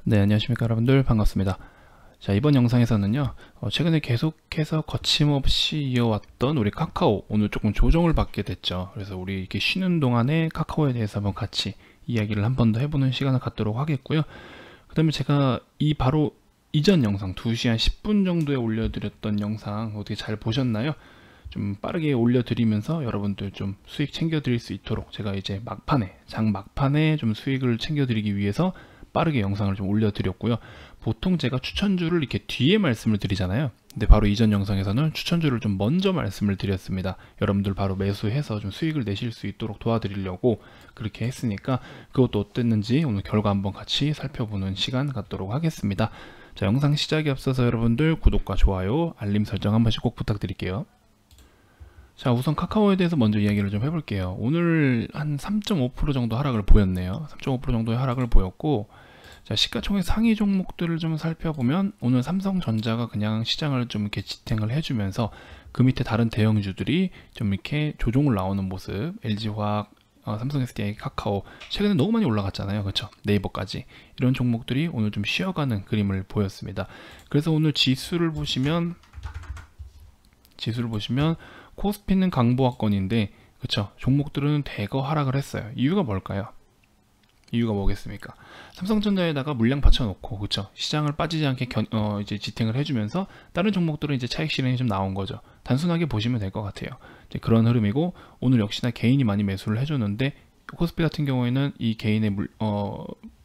네, 안녕하십니까 여러분들, 반갑습니다. 자, 이번 영상에서는요, 최근에 계속해서 거침없이 이어왔던 우리 카카오, 오늘 조금 조정을 받게 됐죠. 그래서 우리 이렇게 쉬는 동안에 카카오에 대해서 한번 같이 이야기를 한 번 더 해보는 시간을 갖도록 하겠고요. 그 다음에 제가 바로 이전 영상 2시 한 10분 정도에 올려드렸던 영상 어떻게 잘 보셨나요? 좀 빠르게 올려드리면서 여러분들 좀 수익 챙겨드릴 수 있도록 제가 이제 장 막판에 좀 수익을 챙겨드리기 위해서 빠르게 영상을 좀 올려드렸고요. 보통 제가 추천주를 이렇게 뒤에 말씀을 드리잖아요. 근데 바로 이전 영상에서는 추천주를 좀 먼저 말씀을 드렸습니다. 여러분들 바로 매수해서 좀 수익을 내실 수 있도록 도와드리려고 그렇게 했으니까 그것도 어땠는지 오늘 결과 한번 같이 살펴보는 시간 갖도록 하겠습니다. 자, 영상 시작에 앞서서 여러분들 구독과 좋아요, 알림 설정 한 번씩 꼭 부탁드릴게요. 자, 우선 카카오에 대해서 먼저 이야기를 좀 해볼게요. 오늘 한 3.5% 정도 하락을 보였네요. 3.5% 정도의 하락을 보였고, 자, 시가총액 상위 종목들을 좀 살펴보면 오늘 삼성전자가 그냥 시장을 좀 이렇게 지탱을 해주면서 그 밑에 다른 대형주들이 좀 이렇게 조종을 나오는 모습, LG화학, 삼성 SDI, 카카오 최근에 너무 많이 올라갔잖아요. 그렇죠? 네이버까지 이런 종목들이 오늘 좀 쉬어가는 그림을 보였습니다. 그래서 오늘 지수를 보시면 코스피는 강보합권인데, 그쵸, 종목들은 대거 하락을 했어요. 이유가 뭘까요? 이유가 뭐겠습니까? 삼성전자에다가 물량 받쳐놓고, 그쵸, 시장을 빠지지 않게 이제 지탱을 해주면서 다른 종목들은 이제 차익 실현이 좀 나온 거죠. 단순하게 보시면 될 것 같아요. 이제 그런 흐름이고, 오늘 역시나 개인이 많이 매수를 해줬는데, 코스피 같은 경우에는 이 개인의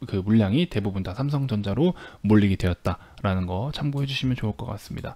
그 물량이 대부분 다 삼성전자로 몰리게 되었다라는 거 참고해 주시면 좋을 것 같습니다.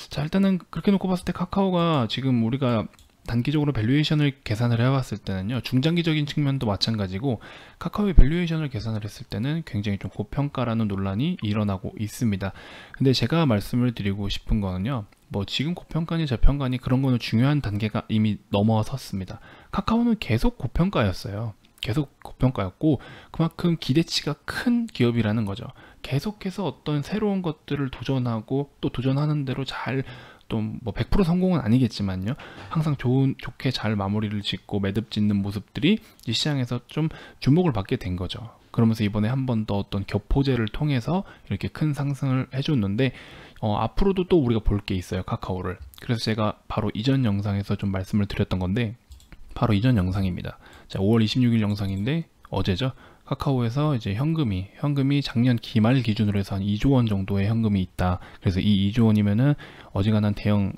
자, 일단은 그렇게 놓고 봤을 때 카카오가 지금 우리가 단기적으로 밸류에이션을 계산을 해봤을 때는요, 중장기적인 측면도 마찬가지고 카카오의 밸류에이션을 계산을 했을 때는 굉장히 좀 고평가라는 논란이 일어나고 있습니다. 근데 제가 말씀을 드리고 싶은 거는요, 뭐 지금 고평가니 저평가니 그런 거는 중요한 단계가 이미 넘어섰습니다. 카카오는 계속 고평가였어요. 계속 고평가였고 그만큼 기대치가 큰 기업이라는 거죠. 계속해서 어떤 새로운 것들을 도전하고 또 도전하는 대로 잘, 또 뭐 100% 성공은 아니겠지만요, 항상 좋게 잘 마무리를 짓고 매듭 짓는 모습들이 이 시장에서 좀 주목을 받게 된 거죠. 그러면서 이번에 한 번 더 어떤 격포제를 통해서 이렇게 큰 상승을 해줬는데, 앞으로도 또 우리가 볼 게 있어요, 카카오를. 그래서 제가 바로 이전 영상에서 좀 말씀을 드렸던 건데, 바로 이전 영상입니다. 자, 5월 26일 영상인데 어제죠. 카카오에서 이제 현금이 작년 기말 기준으로 해서 한 2조 원 정도의 현금이 있다. 그래서 이 2조 원이면은 어지간한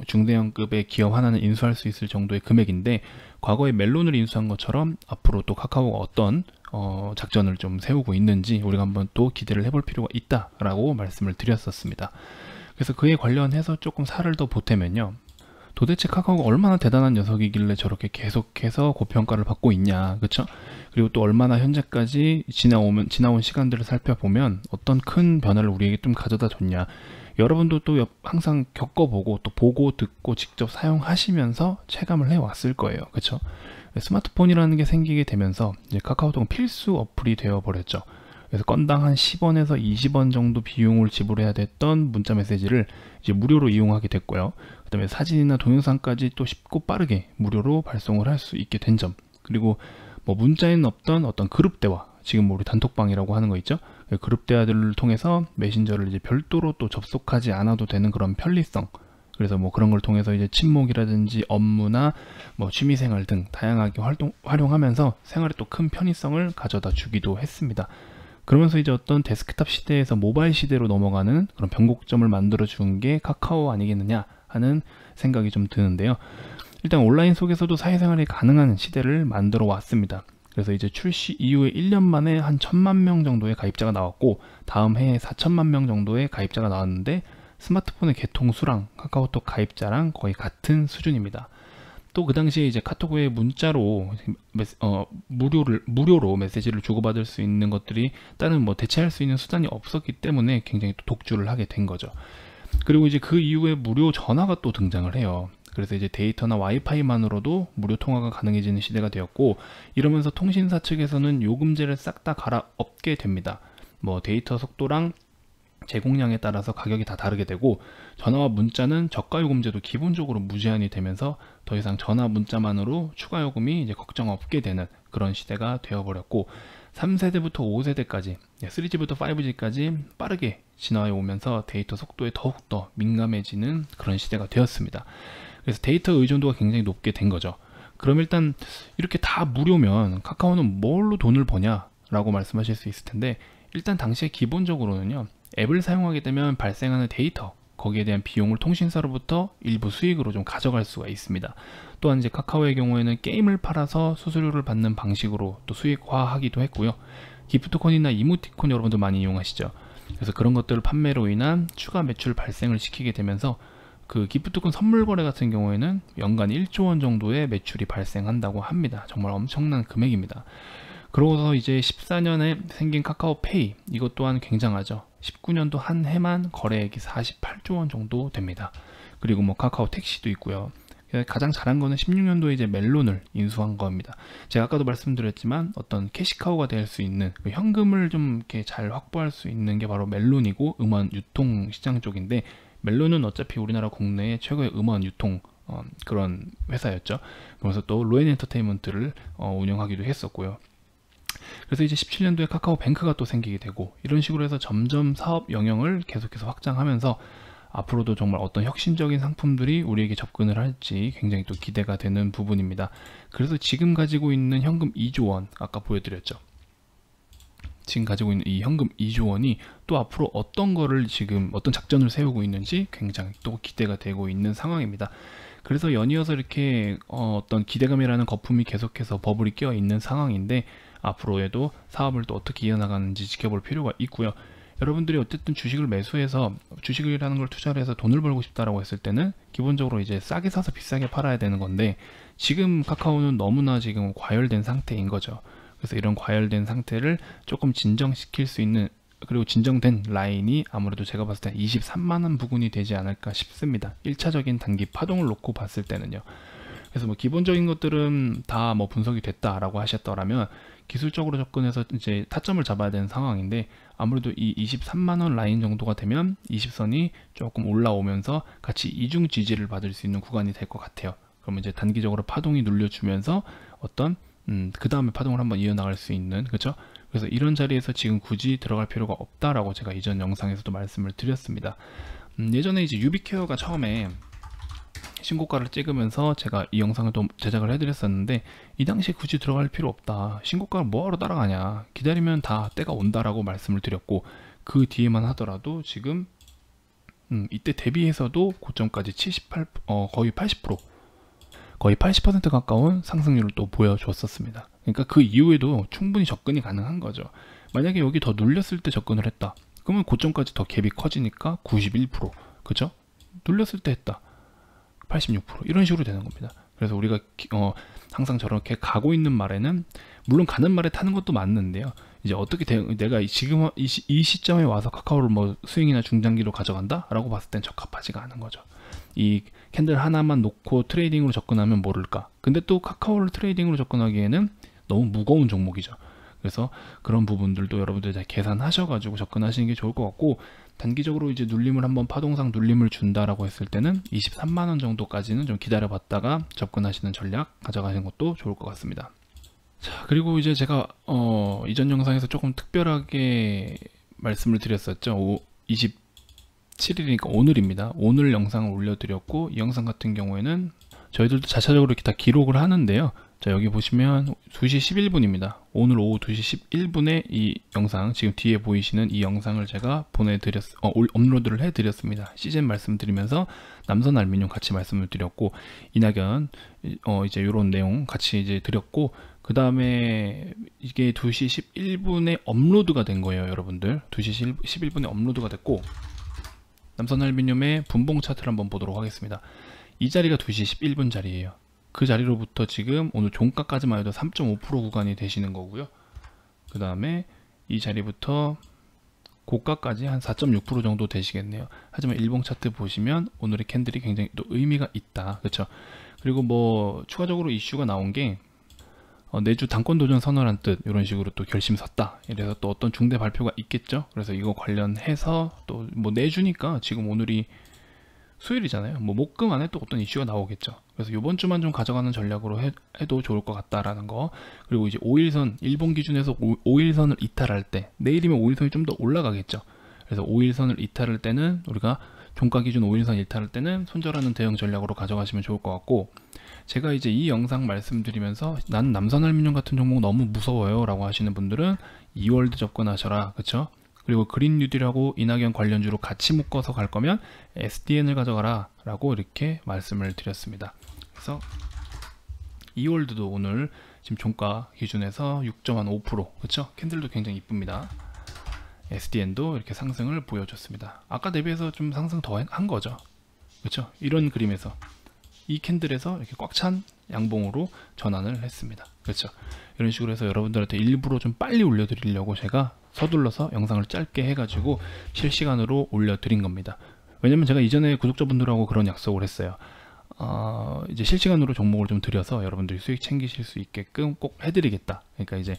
중대형급의 기업 하나는 인수할 수 있을 정도의 금액인데, 과거에 멜론을 인수한 것처럼 앞으로 또 카카오가 어떤 작전을 좀 세우고 있는지 우리가 한번 또 기대를 해볼 필요가 있다라고 말씀을 드렸었습니다. 그래서 그에 관련해서 조금 살을 더 보태면요, 도대체 카카오가 얼마나 대단한 녀석이길래 저렇게 계속해서 고평가를 받고 있냐, 그쵸? 그리고 또 얼마나 현재까지 지나온 시간들을 살펴보면 어떤 큰 변화를 우리에게 좀 가져다 줬냐. 여러분도 또 항상 겪어보고 또 보고 듣고 직접 사용하시면서 체감을 해왔을 거예요, 그쵸? 스마트폰이라는 게 생기게 되면서 이제 카카오톡은 필수 어플이 되어버렸죠. 그래서 건당 한 10원에서 20원 정도 비용을 지불해야 됐던 문자 메시지를 이제 무료로 이용하게 됐고요. 그 다음에 사진이나 동영상까지 또 쉽고 빠르게 무료로 발송을 할 수 있게 된 점, 그리고 뭐 문자에는 없던 어떤 그룹 대화, 지금 우리 단톡방이라고 하는 거 있죠. 그룹 대화들을 통해서 메신저를 이제 별도로 또 접속하지 않아도 되는 그런 편리성, 그래서 뭐 그런 걸 통해서 이제 친목이라든지 업무나 뭐 취미생활 등 다양하게 활용하면서 생활에 또 큰 편의성을 가져다 주기도 했습니다. 그러면서 이제 어떤 데스크탑 시대에서 모바일 시대로 넘어가는 그런 변곡점을 만들어 준 게 카카오 아니겠느냐 하는 생각이 좀 드는데요. 일단 온라인 속에서도 사회생활이 가능한 시대를 만들어 왔습니다. 그래서 이제 출시 이후에 1년 만에 한 1000만 명 정도의 가입자가 나왔고, 다음 해에 4000만 명 정도의 가입자가 나왔는데, 스마트폰의 개통수랑 카카오톡 가입자랑 거의 같은 수준입니다. 또 그 당시에 이제 카톡에 문자로 무료로 메시지를 주고받을 수 있는 것들이 다른 뭐 대체할 수 있는 수단이 없었기 때문에 굉장히 또 독주를 하게 된 거죠. 그리고 이제 그 이후에 무료 전화가 또 등장을 해요. 그래서 이제 데이터나 와이파이만으로도 무료 통화가 가능해지는 시대가 되었고, 이러면서 통신사 측에서는 요금제를 싹 다 갈아엎게 됩니다. 뭐 데이터 속도랑 제공량에 따라서 가격이 다 다르게 되고, 전화와 문자는 저가 요금제도 기본적으로 무제한이 되면서 더 이상 전화 문자만으로 추가 요금이 이제 걱정 없게 되는 그런 시대가 되어버렸고, 3세대부터 5세대까지 3G부터 5G까지 빠르게 진화해 오면서 데이터 속도에 더욱더 민감해지는 그런 시대가 되었습니다. 그래서 데이터 의존도가 굉장히 높게 된 거죠. 그럼 일단 이렇게 다 무료면 카카오는 뭘로 돈을 버냐 라고 말씀하실 수 있을 텐데, 일단 당시에 기본적으로는요, 앱을 사용하게 되면 발생하는 데이터, 거기에 대한 비용을 통신사로부터 일부 수익으로 좀 가져갈 수가 있습니다. 또한 이제 카카오의 경우에는 게임을 팔아서 수수료를 받는 방식으로 또 수익화하기도 했고요. 기프트콘이나 이모티콘 여러분들 많이 이용하시죠. 그래서 그런 것들을 판매로 인한 추가 매출 발생을 시키게 되면서 그 기프트콘 선물 거래 같은 경우에는 연간 1조 원 정도의 매출이 발생한다고 합니다. 정말 엄청난 금액입니다. 그러고서 이제 14년에 생긴 카카오페이, 이것 또한 굉장하죠. 19년도 한 해만 거래액이 48조 원 정도 됩니다. 그리고 뭐 카카오 택시도 있고요. 가장 잘한 거는 16년도에 이제 멜론을 인수한 겁니다. 제가 아까도 말씀드렸지만 어떤 캐시카우가 될 수 있는 그 현금을 좀 이렇게 잘 확보할 수 있는 게 바로 멜론이고, 음원 유통 시장 쪽인데, 멜론은 어차피 우리나라 국내의 최고의 음원 유통 그런 회사였죠. 그래서 또 로엔 엔터테인먼트를 운영하기도 했었고요. 그래서 이제 17년도에 카카오뱅크가 또 생기게 되고, 이런 식으로 해서 점점 사업 영역을 계속해서 확장하면서 앞으로도 정말 어떤 혁신적인 상품들이 우리에게 접근을 할지 굉장히 또 기대가 되는 부분입니다. 그래서 지금 가지고 있는 현금 2조 원, 아까 보여드렸죠. 지금 가지고 있는 이 현금 2조 원이 또 앞으로 어떤 거를 지금 어떤 작전을 세우고 있는지 굉장히 또 기대가 되고 있는 상황입니다. 그래서 연이어서 이렇게 어떤 기대감이라는 거품이 계속해서 버블이 껴 있는 상황인데, 앞으로에도 사업을 또 어떻게 이어나가는지 지켜볼 필요가 있고요. 여러분들이 어쨌든 주식을 매수해서 주식이라는 걸 투자를 해서 돈을 벌고 싶다라고 했을 때는 기본적으로 이제 싸게 사서 비싸게 팔아야 되는 건데, 지금 카카오는 너무나 지금 과열된 상태인 거죠. 그래서 이런 과열된 상태를 조금 진정시킬 수 있는, 그리고 진정된 라인이 아무래도 제가 봤을 때 23만원 부근이 되지 않을까 싶습니다. 1차적인 단기 파동을 놓고 봤을 때는요. 그래서 뭐 기본적인 것들은 다 뭐 분석이 됐다라고 하셨더라면, 기술적으로 접근해서 이제 타점을 잡아야 되는 상황인데, 아무래도 이 23만원 라인 정도가 되면 20선이 조금 올라오면서 같이 이중 지지를 받을 수 있는 구간이 될 것 같아요. 그러면 이제 단기적으로 파동이 눌려주면서 어떤 그 다음에 파동을 한번 이어나갈 수 있는, 그렇죠? 그래서 이런 자리에서 지금 굳이 들어갈 필요가 없다라고 제가 이전 영상에서도 말씀을 드렸습니다. 예전에 이제 유비케어가 처음에 신고가를 찍으면서 제가 이 영상을 또 제작을 해드렸었는데, 이 당시에 굳이 들어갈 필요 없다, 신고가를 뭐하러 따라가냐, 기다리면 다 때가 온다라고 말씀을 드렸고, 그 뒤에만 하더라도 지금 이때 대비해서도 고점까지 78, 거의 80%, 거의 80% 가까운 상승률을 또 보여줬었습니다. 그러니까 그 이후에도 충분히 접근이 가능한 거죠. 만약에 여기 더 눌렸을 때 접근을 했다, 그러면 고점까지 더 갭이 커지니까 91%, 그죠? 눌렸을 때 했다, 86%, 이런 식으로 되는 겁니다. 그래서 우리가 항상 저렇게 가고 있는 말에는, 물론 가는 말에 타는 것도 맞는데요, 이제 어떻게 내가 지금 이 시점에 와서 카카오를 뭐 스윙이나 중장기로 가져간다 라고 봤을 땐 적합하지가 않은 거죠. 이 캔들 하나만 놓고 트레이딩으로 접근하면 모를까. 근데 또 카카오를 트레이딩으로 접근하기에는 너무 무거운 종목이죠. 그래서 그런 부분들도 여러분들 잘 계산하셔가지고 접근하시는 게 좋을 것 같고, 단기적으로 이제 눌림을 한번 파동상 눌림을 준다라고 했을 때는 23만원 정도까지는 좀 기다려봤다가 접근하시는 전략 가져가시는 것도 좋을 것 같습니다. 자, 그리고 이제 제가 이전 영상에서 조금 특별하게 말씀을 드렸었죠. 27일이니까 오늘입니다. 오늘 영상을 올려드렸고, 이 영상 같은 경우에는 저희들도 자체적으로 이렇게 다 기록을 하는데요. 자, 여기 보시면 2시 11분입니다. 오늘 오후 2시 11분에 이 영상, 지금 뒤에 보이시는 이 영상을 제가 업로드를 해드렸습니다. 시즌 말씀드리면서 남선 알루미늄 같이 말씀을 드렸고, 이낙연 이제 이런 내용 같이 이제 드렸고, 그 다음에 이게 2시 11분에 업로드가 된 거예요, 여러분들. 2시 11분에 업로드가 됐고, 남선 알루미늄의 분봉 차트를 한번 보도록 하겠습니다. 이 자리가 2시 11분 자리예요. 그 자리로부터 지금 오늘 종가까지만 해도 3.5% 구간이 되시는 거고요. 그 다음에 이 자리부터 고가까지 한 4.6% 정도 되시겠네요. 하지만 일봉 차트 보시면 오늘의 캔들이 굉장히 또 의미가 있다, 그렇죠? 그리고 뭐 추가적으로 이슈가 나온 게 내주 당권 도전 선언한 뜻, 이런 식으로 또 결심 섰다, 이래서 또 어떤 중대 발표가 있겠죠. 그래서 이거 관련해서 또 뭐 내주니까 지금 오늘이 수요일이잖아요. 뭐 목금 안에 또 어떤 이슈가 나오겠죠. 그래서 이번 주만 좀 가져가는 전략으로 해도 좋을 것 같다라는 거. 그리고 이제 5일선 일본 기준에서 5일선을 이탈할 때, 내일이면 5일선이 좀 더 올라가겠죠. 그래서 5일선을 이탈할 때는 우리가 종가 기준 5일선 이탈할 때는 손절하는 대응 전략으로 가져가시면 좋을 것 같고, 제가 이제 이 영상 말씀드리면서 난 남선알루미늄 같은 종목 너무 무서워요 라고 하시는 분들은 이월드 접근하셔라, 그쵸? 그리고 그린 뉴딜하고 이낙연 관련주로 같이 묶어서 갈 거면 SDN을 가져가라 라고 이렇게 말씀을 드렸습니다. 그래서 이월드도 오늘 지금 종가 기준에서 6.5%, 그쵸? 캔들도 굉장히 이쁩니다. SDN도 이렇게 상승을 보여줬습니다. 아까 대비해서 좀 상승 더 한 거죠, 그쵸? 이런 그림에서 이 캔들에서 이렇게 꽉 찬 양봉으로 전환을 했습니다. 그렇죠? 이런 식으로 해서 여러분들한테 일부러 좀 빨리 올려드리려고 제가 서둘러서 영상을 짧게 해가지고 실시간으로 올려드린 겁니다. 왜냐면 제가 이전에 구독자분들하고 그런 약속을 했어요. 이제 실시간으로 종목을 좀 드려서 여러분들이 수익 챙기실 수 있게끔 꼭 해드리겠다. 그러니까 이제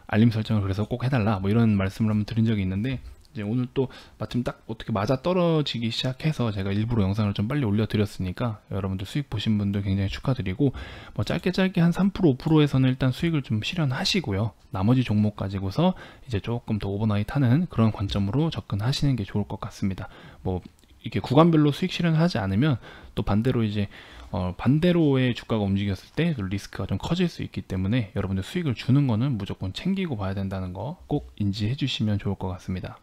알림 설정을 그래서 꼭 해달라, 뭐 이런 말씀을 한번 드린 적이 있는데, 이제 오늘 또 마침 딱 어떻게 맞아 떨어지기 시작해서 제가 일부러 영상을 좀 빨리 올려드렸으니까 여러분들 수익 보신 분들 굉장히 축하드리고, 뭐 짧게 한 3% 5%에서는 일단 수익을 좀 실현하시고요, 나머지 종목 가지고서 이제 조금 더 오버나잇 하는 그런 관점으로 접근하시는 게 좋을 것 같습니다. 뭐 이렇게 구간별로 수익 실현을 하지 않으면 또 반대로 이제 반대로의 주가가 움직였을 때 리스크가 좀 커질 수 있기 때문에 여러분들 수익을 주는 거는 무조건 챙기고 봐야 된다는 거 꼭 인지해 주시면 좋을 것 같습니다.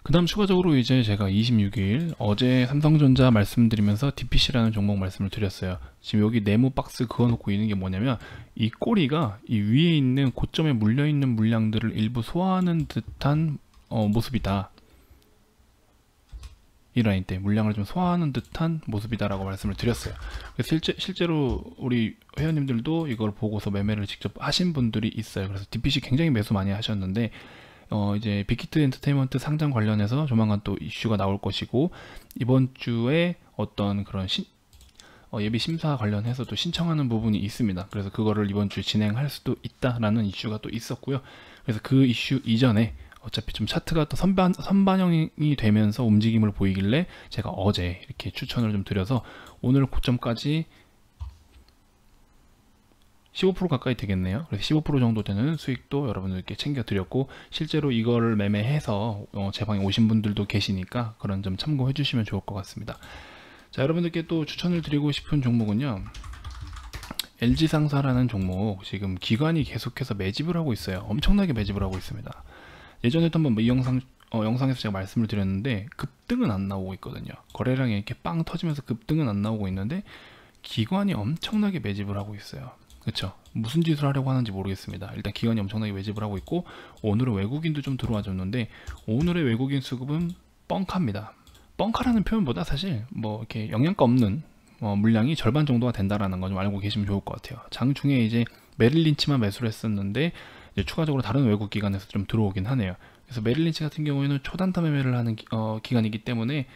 그 다음 추가적으로 이제 제가 26일 어제 삼성전자 말씀드리면서 DPC라는 종목 말씀을 드렸어요. 지금 여기 네모 박스 그어놓고 있는 게 뭐냐면, 이 꼬리가 이 위에 있는 고점에 물려있는 물량들을 일부 소화하는 듯한 모습이다. 이 라인 때 물량을 좀 소화하는 듯한 모습이다라고 말씀을 드렸어요. 그래서 실제로 우리 회원님들도 이걸 보고서 매매를 직접 하신 분들이 있어요. 그래서 DPC 굉장히 매수 많이 하셨는데, 이제 빅히트 엔터테인먼트 상장 관련해서 조만간 또 이슈가 나올 것이고, 이번 주에 어떤 그런 예비 심사 관련해서도 신청하는 부분이 있습니다. 그래서 그거를 이번 주에 진행할 수도 있다라는 이슈가 또 있었고요. 그래서 그 이슈 이전에 어차피 좀 차트가 또 선반영이 되면서 움직임을 보이길래 제가 어제 이렇게 추천을 좀 드려서 오늘 고점까지 15% 가까이 되겠네요. 그래서 15% 정도 되는 수익도 여러분들께 챙겨 드렸고, 실제로 이거를 매매해서 제 방에 오신 분들도 계시니까 그런 점 참고해 주시면 좋을 것 같습니다. 자, 여러분들께 또 추천을 드리고 싶은 종목은요, LG상사라는 종목, 지금 기관이 계속해서 매집을 하고 있어요. 엄청나게 매집을 하고 있습니다. 예전에도 한번 이 영상에서 제가 말씀을 드렸는데 급등은 안 나오고 있거든요. 거래량이 이렇게 빵 터지면서 급등은 안 나오고 있는데 기관이 엄청나게 매집을 하고 있어요. 그쵸? 무슨 짓을 하려고 하는지 모르겠습니다. 일단 기관이 엄청나게 매집을 하고 있고, 오늘은 외국인도 좀 들어와 줬는데 오늘의 외국인 수급은 뻥카입니다. 뻥카라는 표현보다 사실 뭐 이렇게 영양가 없는 물량이 절반 정도가 된다라는 거 좀 알고 계시면 좋을 것 같아요. 장중에 이제 메릴린치만 매수를 했었는데 이제 추가적으로 다른 외국 기관에서 좀 들어오긴 하네요. 그래서 메릴린치 같은 경우에는 초단타 매매를 하는 기관이기 때문에,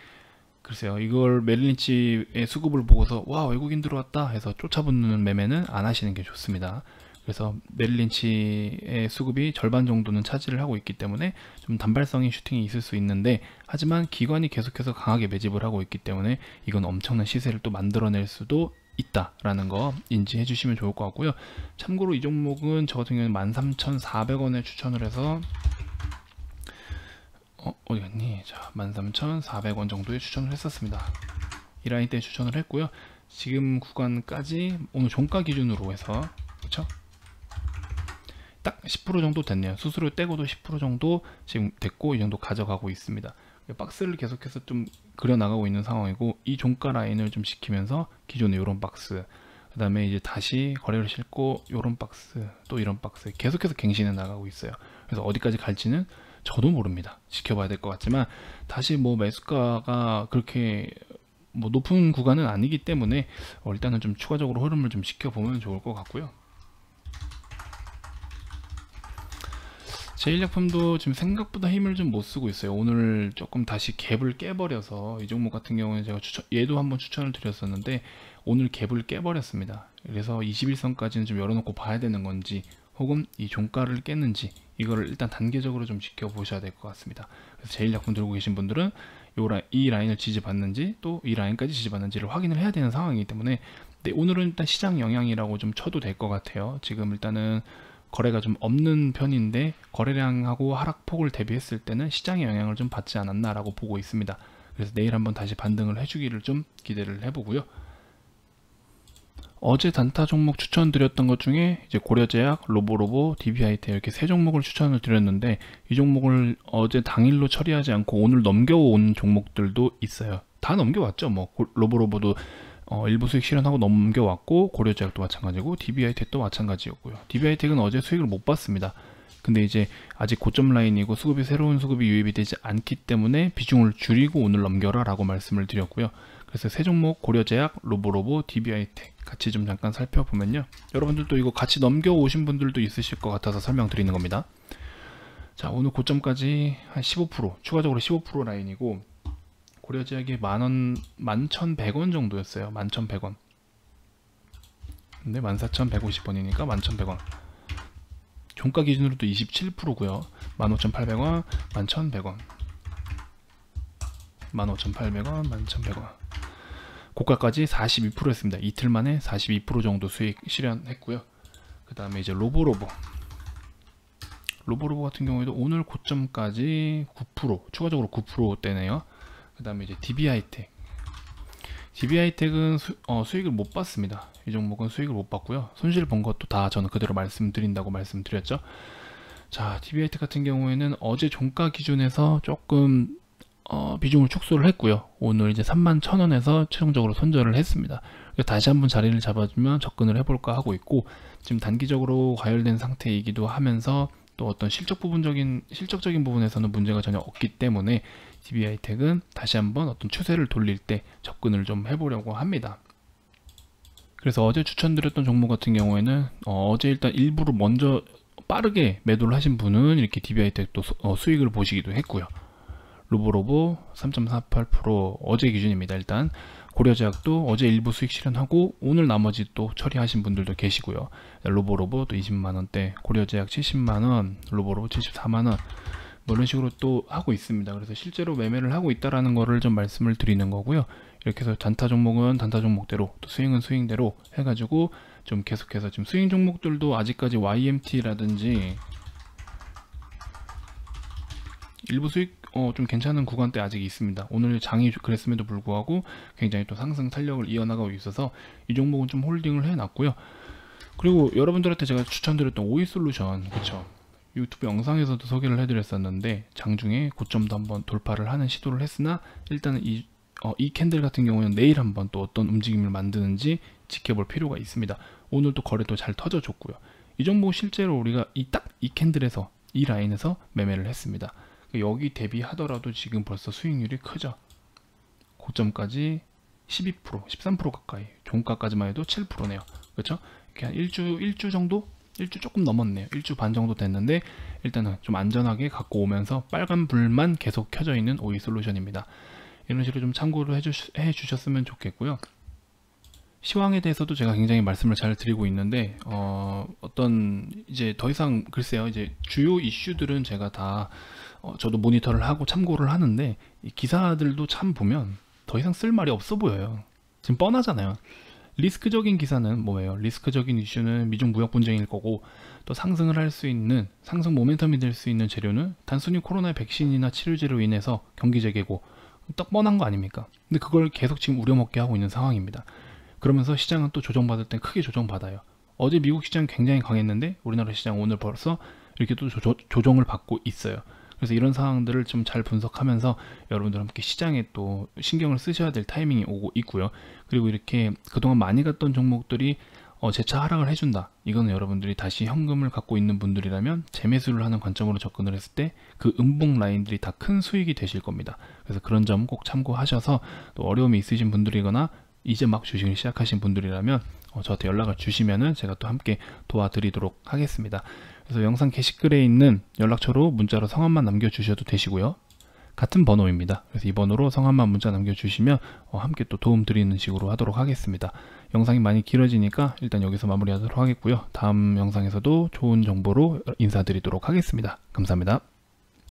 글쎄요, 이걸 메릴린치의 수급을 보고서 와 외국인 들어왔다 해서 쫓아붙는 매매는 안 하시는 게 좋습니다. 그래서 메릴린치의 수급이 절반 정도는 차지를 하고 있기 때문에 좀 단발성인 슈팅이 있을 수 있는데, 하지만 기관이 계속해서 강하게 매집을 하고 있기 때문에 이건 엄청난 시세를 또 만들어낼 수도 있다라는 거 인지해 주시면 좋을 것 같고요. 참고로 이 종목은 저 같은 경우는 13,400원에 추천을 해서 어디 갔니? 자, 13,400원 정도에 추천을 했었습니다. 이 라인 때 추천을 했고요. 지금 구간까지 오늘 종가 기준으로 해서, 그렇죠? 딱 10% 정도 됐네요. 수수료 떼고도 10% 정도 지금 됐고, 이 정도 가져가고 있습니다. 박스를 계속해서 좀 그려 나가고 있는 상황이고, 이 종가 라인을 좀 지키면서 기존에 이런 박스, 그 다음에 이제 다시 거래를 싣고 이런 박스, 또 이런 박스 계속해서 갱신해 나가고 있어요. 그래서 어디까지 갈지는 저도 모릅니다. 지켜봐야 될 것 같지만, 다시 뭐 매수가가 그렇게 뭐 높은 구간은 아니기 때문에 일단은 좀 추가적으로 흐름을 좀 지켜보면 좋을 것 같고요. 제일약품도 지금 생각보다 힘을 좀 못 쓰고 있어요. 오늘 조금 다시 갭을 깨버려서, 이 종목 같은 경우는 제가 얘도 한번 추천을 드렸었는데 오늘 갭을 깨버렸습니다. 그래서 21선까지는 좀 열어놓고 봐야 되는 건지, 혹은 이 종가를 깼는지 이거를 일단 단계적으로 좀 지켜보셔야 될 것 같습니다. 그래서 제일약품 들고 계신 분들은 이 라인을 지지받는지 또 이 라인까지 지지받는지를 확인을 해야 되는 상황이기 때문에 네, 오늘은 일단 시장 영향이라고 좀 쳐도 될 것 같아요. 지금 일단은 거래가 좀 없는 편인데 거래량하고 하락폭을 대비했을 때는 시장의 영향을 좀 받지 않았나라고 보고 있습니다. 그래서 내일 한번 다시 반등을 해주기를 좀 기대를 해보고요. 어제 단타 종목 추천드렸던 것 중에 이제 고려제약, 로보로보, DB하이텍 이렇게 세 종목을 추천을 드렸는데 이 종목을 어제 당일로 처리하지 않고 오늘 넘겨온 종목들도 있어요. 다 넘겨왔죠. 뭐 로보로보도 일부 수익 실현하고 넘겨왔고 고려제약도 마찬가지고 DB하이텍도 마찬가지였고요. DB하이텍은 어제 수익을 못 봤습니다. 근데 이제 아직 고점 라인이고 새로운 수급이 유입이 되지 않기 때문에 비중을 줄이고 오늘 넘겨라 라고 말씀을 드렸고요. 그래서 세 종목 고려제약, 로보로보, DB하이텍 같이 좀 잠깐 살펴보면요. 여러분들도 이거 같이 넘겨오신 분들도 있으실 것 같아서 설명드리는 겁니다. 자, 오늘 고점까지 한 15%, 추가적으로 15% 라인이고 고려제약이 11,100원 정도였어요. 11,100원. 근데 14,150원이니까 11,100원. 종가 기준으로도 27%고요. 15,800원, 11,100원. 15,800원, 11,100원. 고가까지 42% 했습니다. 이틀 만에 42% 정도 수익 실현했고요. 그 다음에 이제 로보로보 같은 경우에도 오늘 고점까지 9%, 추가적으로 9%대네요. 그 다음에 이제 DB하이텍은 수익을 못 봤습니다. 이 종목은 수익을 못 봤고요. 손실 본 것도 다 저는 그대로 말씀드린다고 말씀드렸죠. 자, DB하이텍 같은 경우에는 어제 종가 기준에서 조금 비중을 축소를 했고요. 오늘 이제 31,000원에서 최종적으로 손절을 했습니다. 다시 한번 자리를 잡아주면 접근을 해볼까 하고 있고, 지금 단기적으로 과열된 상태이기도 하면서 또 어떤 실적적인 부분에서는 문제가 전혀 없기 때문에 DB하이텍은 다시 한번 어떤 추세를 돌릴 때 접근을 좀 해보려고 합니다. 그래서 어제 추천드렸던 종목 같은 경우에는 어제 일단 일부러 먼저 빠르게 매도를 하신 분은 이렇게 DB하이텍도 수익을 보시기도 했고요. 로보로보 3.48% 어제 기준입니다. 일단 고려제약도 어제 일부 수익 실현하고 오늘 나머지 또 처리하신 분들도 계시고요. 로보로보 또 20만원대, 고려제약 70만원, 로보로보 74만원 뭐 이런 식으로 또 하고 있습니다. 그래서 실제로 매매를 하고 있다라는 거를 좀 말씀을 드리는 거고요. 이렇게 해서 단타 종목은 단타 종목대로 또 스윙은 스윙대로 해가지고 좀 계속해서 지금 스윙 종목들도 아직까지 YMT라든지 일부 수익 좀 괜찮은 구간대 아직 있습니다. 오늘 장이 그랬음에도 불구하고 굉장히 또 상승 탄력을 이어나가고 있어서 이 종목은 좀 홀딩을 해놨고요. 그리고 여러분들한테 제가 추천드렸던 오이솔루션, 그쵸, 유튜브 영상에서도 소개를 해드렸었는데 장중에 고점도 한번 돌파를 하는 시도를 했으나 일단은 이 캔들 같은 경우는 내일 한번 또 어떤 움직임을 만드는지 지켜볼 필요가 있습니다. 오늘 또 거래도 잘 터져줬고요. 이 종목 실제로 우리가 딱 이 캔들에서 이 라인에서 매매를 했습니다. 여기 대비하더라도 지금 벌써 수익률이 크죠. 고점까지 12%, 13% 가까이, 종가까지만 해도 7%네요. 그렇죠? 이렇게 한 일주 정도? 일주 조금 넘었네요. 일주 반 정도 됐는데 일단은 좀 안전하게 갖고 오면서 빨간 불만 계속 켜져 있는 오이솔루션입니다. 이런 식으로 좀 참고를 해주셨으면 좋겠고요. 시황에 대해서도 제가 굉장히 말씀을 잘 드리고 있는데 어떤 이제 더 이상 글쎄요, 이제 주요 이슈들은 제가 다 저도 모니터를 하고 참고를 하는데 이 기사들도 참 보면 더 이상 쓸 말이 없어 보여요. 지금 뻔하잖아요. 리스크적인 기사는 뭐예요? 리스크적인 이슈는 미중 무역 분쟁일 거고, 또 상승을 할 수 있는, 상승 모멘텀이 될 수 있는 재료는 단순히 코로나 백신이나 치료제로 인해서 경기 재개고, 딱 뻔한 거 아닙니까? 근데 그걸 계속 지금 우려먹게 하고 있는 상황입니다. 그러면서 시장은 또 조정받을 땐 크게 조정받아요. 어제 미국 시장 굉장히 강했는데 우리나라 시장 오늘 벌써 이렇게 또 조정을 받고 있어요. 그래서 이런 상황들을 좀 잘 분석하면서 여러분들 함께 시장에 또 신경을 쓰셔야 될 타이밍이 오고 있고요. 그리고 이렇게 그동안 많이 갔던 종목들이 재차 하락을 해준다. 이거는 여러분들이 다시 현금을 갖고 있는 분들이라면 재매수를 하는 관점으로 접근을 했을 때 그 음봉 라인들이 다 큰 수익이 되실 겁니다. 그래서 그런 점 꼭 참고하셔서, 또 어려움이 있으신 분들이거나 이제 막 주식을 시작하신 분들이라면 저한테 연락을 주시면은 제가 또 함께 도와드리도록 하겠습니다. 그래서 영상 게시글에 있는 연락처로 문자로 성함만 남겨주셔도 되시고요. 같은 번호입니다. 그래서 이 번호로 성함만 문자 남겨주시면 함께 또 도움 드리는 식으로 하도록 하겠습니다. 영상이 많이 길어지니까 일단 여기서 마무리하도록 하겠고요. 다음 영상에서도 좋은 정보로 인사드리도록 하겠습니다. 감사합니다.